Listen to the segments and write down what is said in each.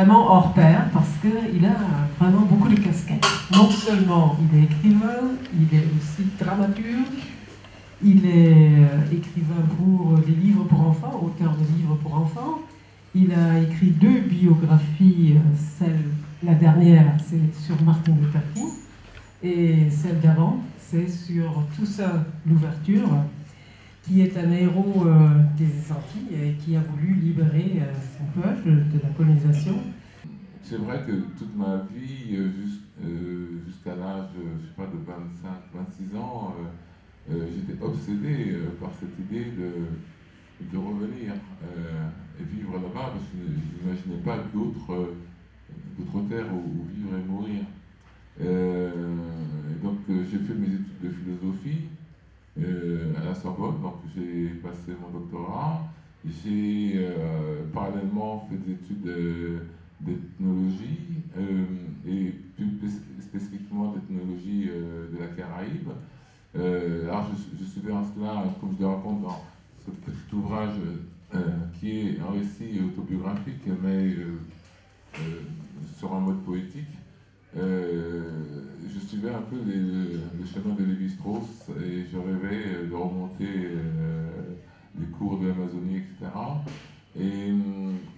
vraiment hors pair parce qu'il a vraiment beaucoup de casquettes. Non seulement il est écrivain, il est aussi dramaturge, il est écrivain pour des livres pour enfants, auteur de livres pour enfants. Il a écrit 2 biographies, la dernière c'est sur Martin Luther King et celle d'avant c'est sur Toussaint l'Ouverture, qui est un héros des Antilles et qui a voulu libérer son peuple de la colonisation. C'est vrai que toute ma vie, jusqu'à l'âge, je sais pas, de 25-26 ans, j'étais obsédé par cette idée de revenir et vivre là-bas, parce que je n'imaginais pas d'autres terres où vivre et mourir. Donc j'ai fait mes études de philosophie à la Sorbonne, donc j'ai passé mon doctorat. J'ai parallèlement fait des études d'ethnologie et plus spécifiquement d'ethnologie de la Caraïbe. Alors je suivais en cela, comme je le raconte dans ce petit ouvrage qui est un récit autobiographique mais sur un mode poétique. Je suivais un peu le chemin de Lévi-Strauss et je rêvais de remonter les cours de l'Amazonie, etc.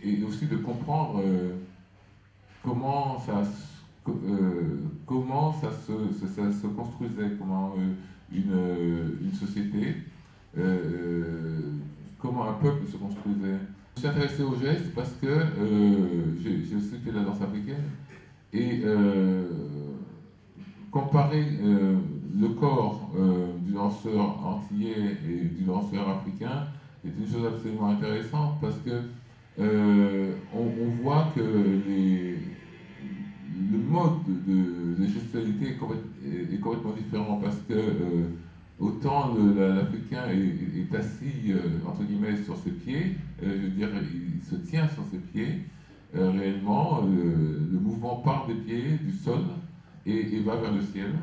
Et aussi de comprendre comment ça se construisait, comment une société, comment un peuple se construisait. Je suis intéressé au geste parce que j'ai aussi fait de la danse africaine et comparer le corps du danseur antillais et du danseur africain est une chose absolument intéressante parce que on voit que le mode de gestualité est complètement différent parce que autant l'Africain est assis entre guillemets sur ses pieds, je veux dire il se tient sur ses pieds réellement, le mouvement part des pieds, du sol et va vers le ciel.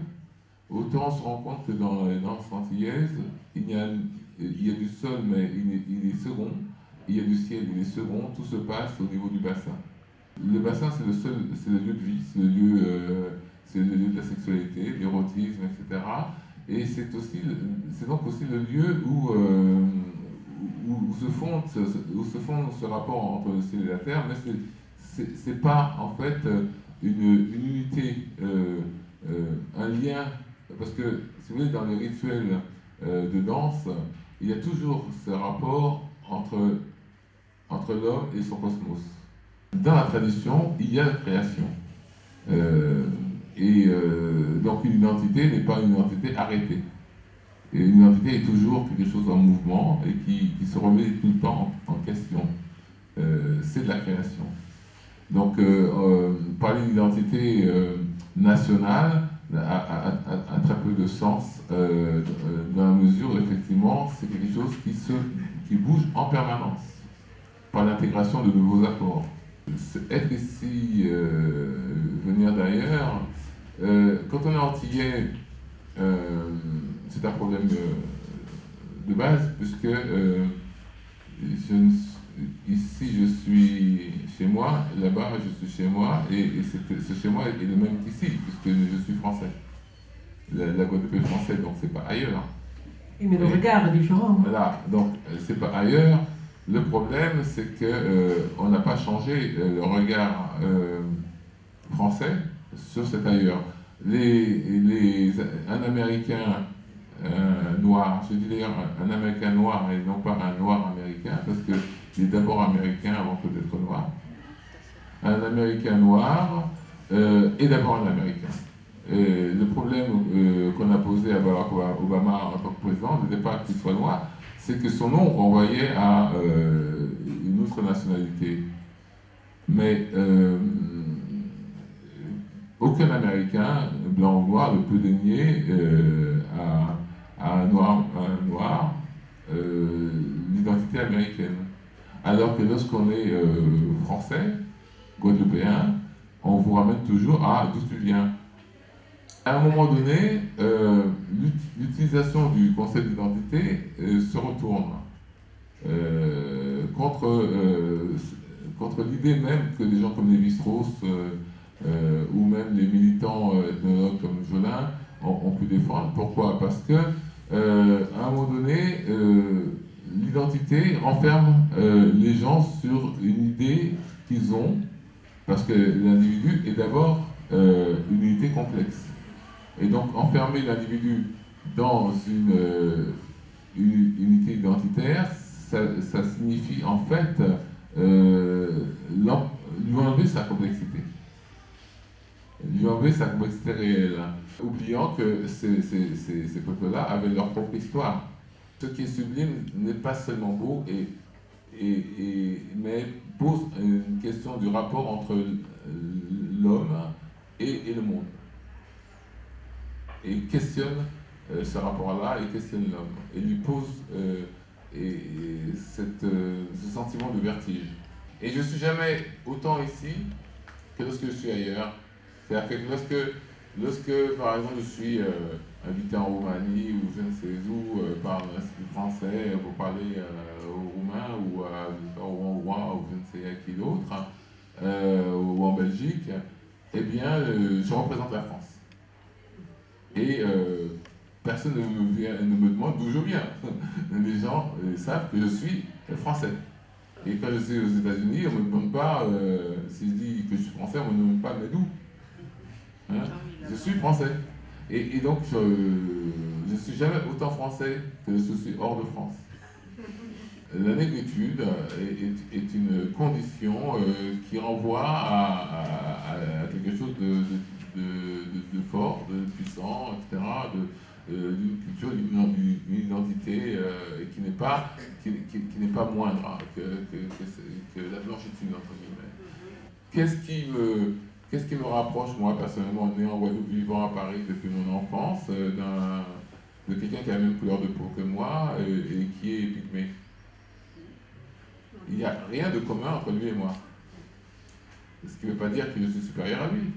Autant on se rend compte que dans les danses antillaises, il y a du sol mais il est second, il y a du ciel, il est second, tout se passe au niveau du bassin. Le bassin c'est le lieu de vie, c'est le lieu de la sexualité, de l'érotisme, etc. Et c'est donc aussi le lieu où se fonde ce rapport entre le ciel et la terre, mais c'est pas en fait une unité, un lien, parce que si vous voulez dans les rituels de danse, il y a toujours ce rapport entre l'homme et son cosmos. Dans la tradition, il y a la création. Donc une identité n'est pas une identité arrêtée. Et une identité est toujours quelque chose en mouvement et qui se remet tout le temps en question. C'est de la création. Donc parler d'identité nationale a très peu de sens dans la mesure où effectivement c'est quelque chose qui bouge en permanence par l'intégration de nouveaux apports. Être ici, venir d'ailleurs, quand on est antillais, c'est un problème de base, puisque ici je suis chez moi, là-bas je suis chez moi, et ce chez moi est le même qu'ici, puisque je suis français. La Guadeloupe est française, donc c'est pas ailleurs. Mais le regard est différent. Voilà, donc c'est pas ailleurs. Le problème, c'est qu'on n'a pas changé le regard français sur cet ailleurs. Un Américain noir, je dis d'ailleurs un Américain noir et non pas un noir américain, parce qu'il est d'abord américain avant peut-être noir. Un Américain noir est d'abord un Américain. Le problème qu'on a posé à Barack Obama en tant que président n'était pas qu'il soit noir, c'est que son nom renvoyait à une autre nationalité. Mais aucun Américain, blanc ou noir, ne peut dénier à un noir l'identité américaine. Alors que lorsqu'on est français, guadeloupéen, on vous ramène toujours à d'où tu viens. À un moment donné, l'utilisation du concept d'identité se retourne contre contre l'idée même que des gens comme Lévi-Strauss ou même les militants ethnologues comme Jolin ont pu défendre. Pourquoi? Parce que à un moment donné, l'identité renferme les gens sur une idée qu'ils ont, parce que l'individu est d'abord une unité complexe. Et donc enfermer l'individu dans une unité identitaire, ça signifie en fait lui enlever sa complexité. Lui enlever sa complexité réelle, oubliant que ces peuples-là avaient leur propre histoire. Ce qui est sublime n'est pas seulement beau, mais pose une question du rapport entre l'homme et le monde. Et questionne ce rapport-là, et questionne l'homme. Et lui pose ce sentiment de vertige. Et je ne suis jamais autant ici que lorsque je suis ailleurs. C'est-à-dire que lorsque, par exemple, je suis invité en Roumanie ou je ne sais où par un institut français pour parler aux Roumains ou aux Hongrois ou je ne sais à qui d'autre, ou en Belgique, eh bien, je représente la France. Et personne ne me demande d'où je viens. Les gens savent que je suis français. Et quand je suis aux États-Unis, on ne me demande pas, si je dis que je suis français, on ne me demande pas, mais d'où? Hein? Je suis français. Et donc, je ne suis jamais autant français que je suis hors de France. La négritude est une condition qui renvoie à quelque chose de fort, de puissant, etc., d'une culture, d'une identité qui n'est pas moindre hein, que la blanchitude, entre guillemets. Qu'est-ce qui me rapproche, moi, personnellement, né en Guadeloupe, vivant à Paris depuis mon enfance, de quelqu'un qui a la même couleur de peau que moi et qui est pygmée? Il n'y a rien de commun entre lui et moi. Ce qui ne veut pas dire que je suis supérieur à lui.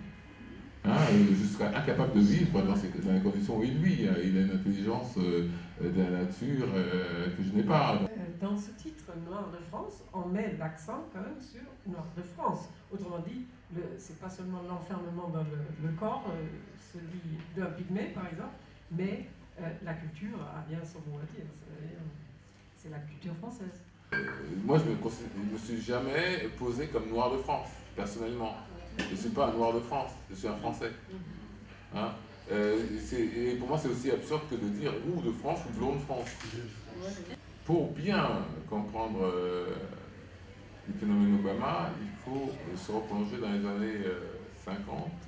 Hein, je serais incapable de vivre dans les conditions où il vit. Il a une intelligence de la nature que je n'ai pas. Dans ce titre Noir de France, on met l'accent quand même sur Noir de France. Autrement dit, c'est pas seulement l'enfermement dans le corps, celui d'un pygmée par exemple, mais la culture a bien son mot à dire. C'est la culture française. Moi, je ne me suis jamais posé comme Noir de France, personnellement. Je ne suis pas un Noir de France, je suis un Français. Hein? Et pour moi, c'est aussi absurde que de dire roux de France ou blond de France. Pour bien comprendre le phénomène Obama, il faut se replonger dans les années 50,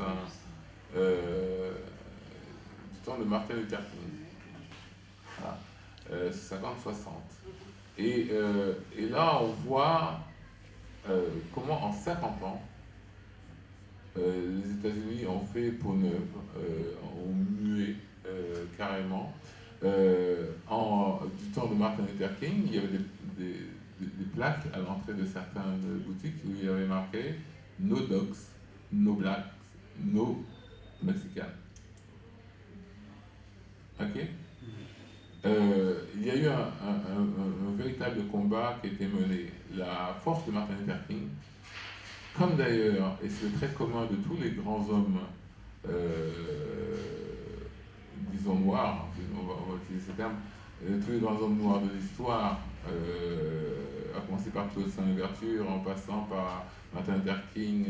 du temps de Martin Luther King. Voilà. 50-60. Et là, on voit comment en 50 ans, les États-Unis ont fait peau neuve, ont mué carrément. Du temps de Martin Luther King, il y avait des plaques à l'entrée de certaines boutiques où il y avait marqué « No dogs, no blacks, no Mexican ». Ok? Il y a eu un véritable combat qui a été mené. La force de Martin Luther King, comme d'ailleurs, et c'est le trait commun de tous les grands hommes, disons noirs, on va utiliser ce terme, tous les grands hommes noirs de l'histoire, à commencer par Claude Saint-Louverture, en passant par Martin Luther King,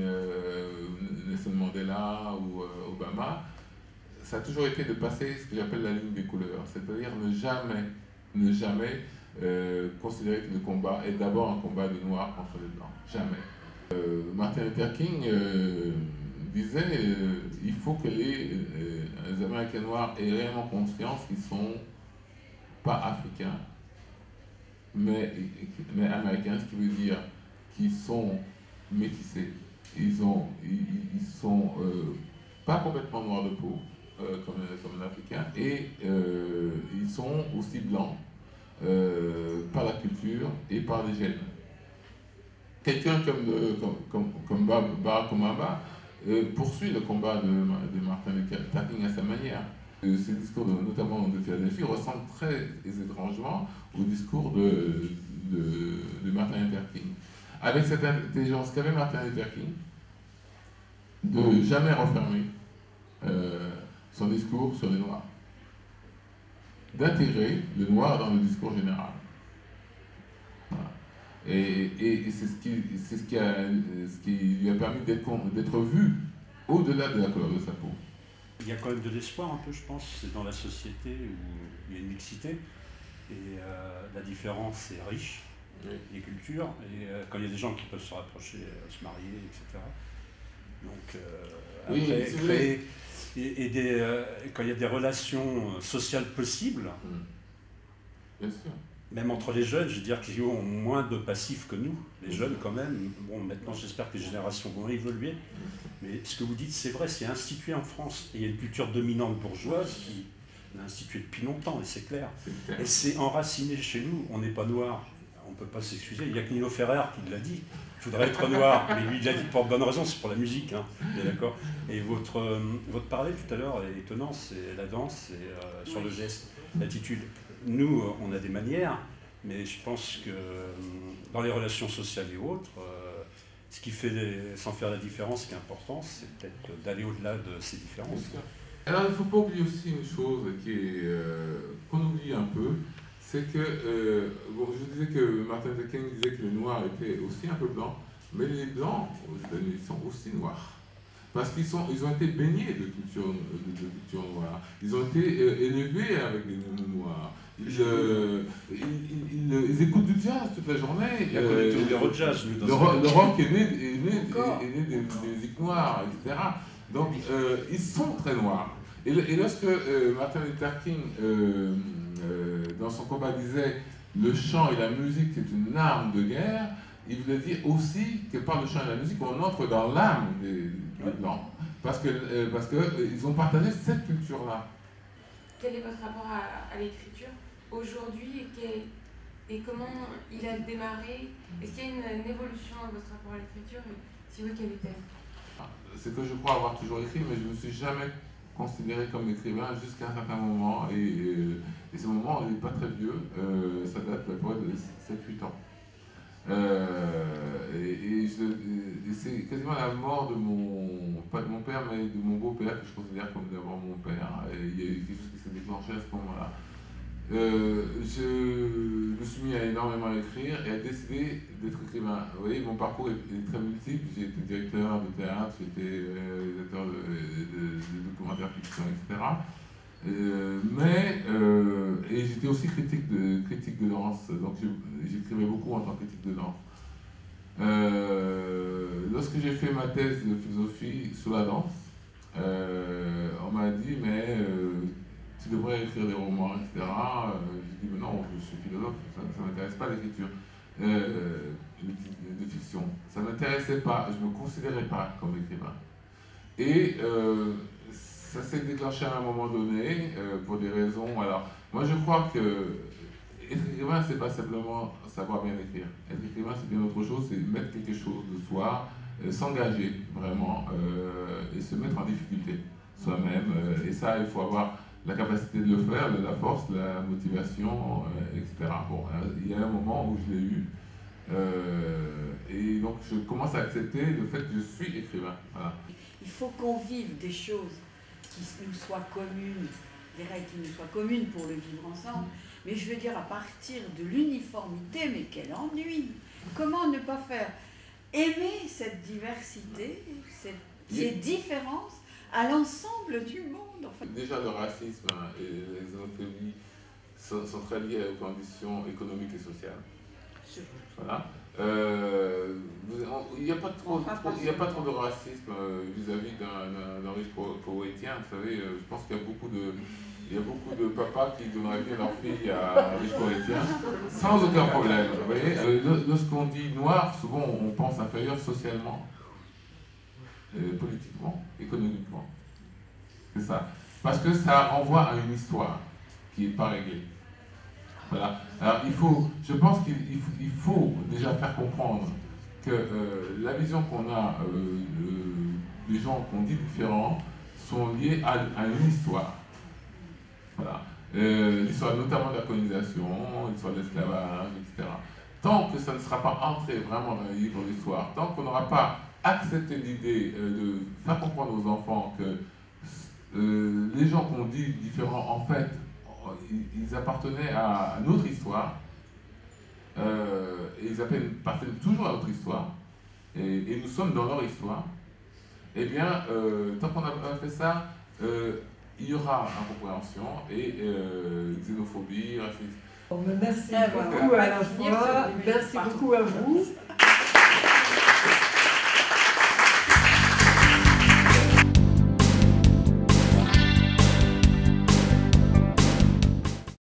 Nelson Mandela ou Obama, ça a toujours été de passer ce que j'appelle la ligne des couleurs, c'est-à-dire ne jamais considérer que le combat est d'abord un combat de noirs contre les blancs, jamais. Martin Luther King disait il faut que les Américains noirs aient réellement conscience qu'ils ne sont pas africains, mais américains, ce qui veut dire qu'ils sont métissés. Ils sont pas complètement noirs de peau, comme un Africain, et ils sont aussi blancs par la culture et par les gènes. Quelqu'un comme Barack Obama poursuit le combat de Martin Luther King à sa manière. Ces discours, notamment de Philadelphie, ressemblent très étrangement au discours de Martin Luther King. avec cette intelligence qu'avait Martin Luther King, de jamais refermer son discours sur les Noirs, d'intégrer le noir dans le discours général. Voilà. Et c'est ce qui lui a permis d'être vu au-delà de la couleur de sa peau. Il y a quand même de l'espoir un peu, je pense, c'est dans la société où il y a une mixité, et la différence est riche, les cultures, et quand il y a des gens qui peuvent se rapprocher, se marier, etc. Donc, après, créer, quand il y a des relations sociales possibles, bien sûr. Même entre les jeunes, je veux dire qu'ils ont moins de passifs que nous, les jeunes quand même. Bon, maintenant j'espère que les générations vont évoluer, mais ce que vous dites c'est vrai, c'est institué en France. Et il y a une culture dominante bourgeoise qui l'a instituée depuis longtemps, et c'est clair. Et c'est enraciné chez nous, on n'est pas noir, on ne peut pas s'excuser. Il n'y a que Nino Ferrer qui l'a dit, je voudrais être noir, mais lui il l'a dit pour bonne raison, c'est pour la musique, hein. D'accord. Et votre parler tout à l'heure est étonnant, c'est la danse, et sur le geste, l'attitude. Nous, on a des manières, mais je pense que dans les relations sociales et autres, ce qui fait, sans faire la différence, ce qui est important, c'est peut-être d'aller au-delà de ces différences. Alors, il ne faut pas oublier aussi une chose qu'on oublie un peu, c'est que, bon, je disais que Martin Luther King disait que les Noirs étaient aussi un peu blancs, mais les Blancs aux États-Unis sont aussi noirs. Parce qu'ils ont été baignés de culture noire. Ils ont été élevés avec des noms noirs. Ils écoutent du jazz toute la journée. Le rock jazz, le rock est né des musiques noires, etc. Donc ils sont très noirs. Et lorsque Martin Luther King, dans son combat, disait le chant et la musique c'est une arme de guerre, il voulait dire aussi que par le chant et la musique on entre dans l'âme des Blancs. Parce qu'ils ont partagé cette culture-là. Quel est votre rapport à l'écriture aujourd'hui et comment il a démarré? Est-ce qu'il y a une évolution dans votre rapport à l'écriture? Si oui, quelle est-elle? C'est que je crois avoir toujours écrit, mais je ne me suis jamais considéré comme écrivain jusqu'à un certain moment. Et ce moment, il n'est pas très vieux, ça date de 7-8 ans. Et c'est quasiment la mort pas de mon père, mais de mon beau-père, que je considère comme d'abord mon père. Et il y a eu quelque chose qui s'est déclenché à ce moment-là. Je me suis mis à énormément écrire et à décider d'être écrivain. Vous voyez, mon parcours est très multiple. J'ai été directeur de théâtre, j'ai été réalisateur de documentaires fiction, etc. Et j'étais aussi critique de danse, donc j'écrivais beaucoup en tant que critique de danse. Lorsque j'ai fait ma thèse de philosophie sur la danse, on m'a dit mais tu devrais écrire des romans, etc. J'ai dit mais non, je suis philosophe, ça ne m'intéresse pas l'écriture de fiction. Ça ne m'intéressait pas, je ne me considérais pas comme écrivain. Et ça s'est déclenché à un moment donné pour des raisons. Alors, moi je crois que être écrivain, c'est pas simplement savoir bien écrire. Être écrivain, c'est bien autre chose, c'est mettre quelque chose de soi, s'engager vraiment et se mettre en difficulté soi-même. Et ça, il faut avoir la capacité de le faire, de la force, de la motivation, etc. Bon, il y a un moment où je l'ai eu. Et donc, je commence à accepter le fait que je suis écrivain. Voilà. Il faut qu'on vive des choses qui nous soient communes, des règles qui nous soient communes pour le vivre ensemble. Mais je veux dire, à partir de l'uniformité, mais quel ennui! Comment ne pas faire aimer cette diversité, ces différences à l'ensemble du monde? Enfin. Déjà, le racisme et les xénophobie sont très liés aux conditions économiques et sociales. Voilà. Il n'y a pas trop de racisme vis-à-vis d'un riche koweïtien. Vous savez, je pense qu'il y a beaucoup de papas qui donneraient bien leur fille à un riche koweïtien sans aucun problème. Vous voyez, lorsqu'on dit noir, souvent on pense inférieur socialement, politiquement, économiquement. C'est ça. Parce que ça renvoie à une histoire qui n'est pas réglée. Voilà. Alors je pense qu'il faut déjà faire comprendre que la vision qu'on a des gens qu'on dit différents sont liés à une histoire. Voilà. L'histoire notamment de la colonisation, l'histoire de l'esclavage, etc. tant que ça ne sera pas entré vraiment dans les livres d'histoire, tant qu'on n'aura pas accepté l'idée de faire comprendre aux enfants que les gens qu'on dit différents, en fait, ils appartenaient à notre histoire, et ils appartiennent toujours à notre histoire, et nous sommes dans leur histoire, eh bien, tant qu'on a fait ça, il y aura incompréhension et xénophobie, racisme. Merci Ah, beaucoup voilà. à la fois, merci beaucoup à vous.